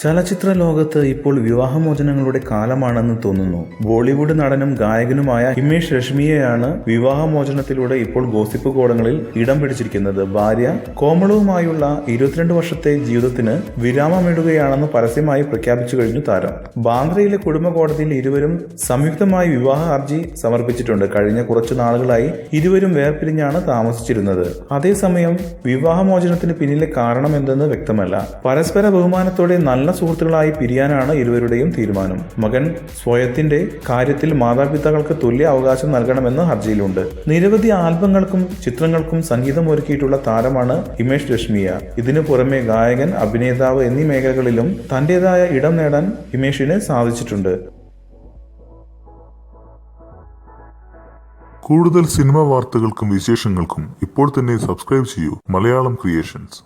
ചലച്ചിത്ര ലോകത്ത് ഇപ്പോൾ വിവാഹമോചനങ്ങളുടെ കാലമാണെന്ന് തോന്നുന്നു. ബോളിവുഡ് നടനും ഗായകനുമായ ഹിമേഷ് രശ്മിയെയാണ് വിവാഹമോചനത്തിലൂടെ ഇപ്പോൾ ഗോസിപ്പ് കോളങ്ങളിൽ ഇടം പിടിച്ചിരിക്കുന്നത്. ഭാര്യ കോമളുവുമായുള്ള 22 വർഷത്തെ ജീവിതത്തിന് വിരാമമിടുകയാണെന്ന് പരസ്യമായി പ്രഖ്യാപിച്ചു കഴിഞ്ഞു താരം. ബാന്ദ്രയിലെ കുടുംബ കോടതിയിൽ ഇരുവരും സംയുക്തമായി വിവാഹ ഹർജി സമർപ്പിച്ചിട്ടുണ്ട്. കഴിഞ്ഞ കുറച്ചു നാളുകളായി ഇരുവരും വേർപിരിഞ്ഞാണ് താമസിച്ചിരുന്നത്. അതേസമയം വിവാഹമോചനത്തിന് പിന്നിലെ കാരണം എന്തെന്ന് വ്യക്തമല്ല. പരസ്പര ബഹുമാനത്തോടെ നല്ല സുഹൃത്തുക്കളായി പിരിയാനാണ് ഇരുവരുടെയും തീരുമാനം. മകൻ സ്വയത്തിന്റെ കാര്യത്തിൽ മാതാപിതാക്കൾക്ക് തുല്യ അവകാശം നൽകണമെന്ന് ഹർജിയിലുണ്ട്. നിരവധി ആൽബങ്ങൾക്കും ചിത്രങ്ങൾക്കും സംഗീതമൊരുക്കിയിട്ടുള്ള താരമാണ് ഹിമേഷ് രശ്മിയ. ഇതിനു പുറമെ ഗായകൻ, അഭിനേതാവ് എന്നീ മേഖലകളിലും തന്റേതായ ഇടം നേടാൻ ഹിമേഷിന് സാധിച്ചിട്ടുണ്ട്. കൂടുതൽ സിനിമാ വാർത്തകൾക്കും വിശേഷങ്ങൾക്കും ഇപ്പോൾ തന്നെ സബ്സ്ക്രൈബ് ചെയ്യൂ മലയാളം ക്രിയേഷൻസ്.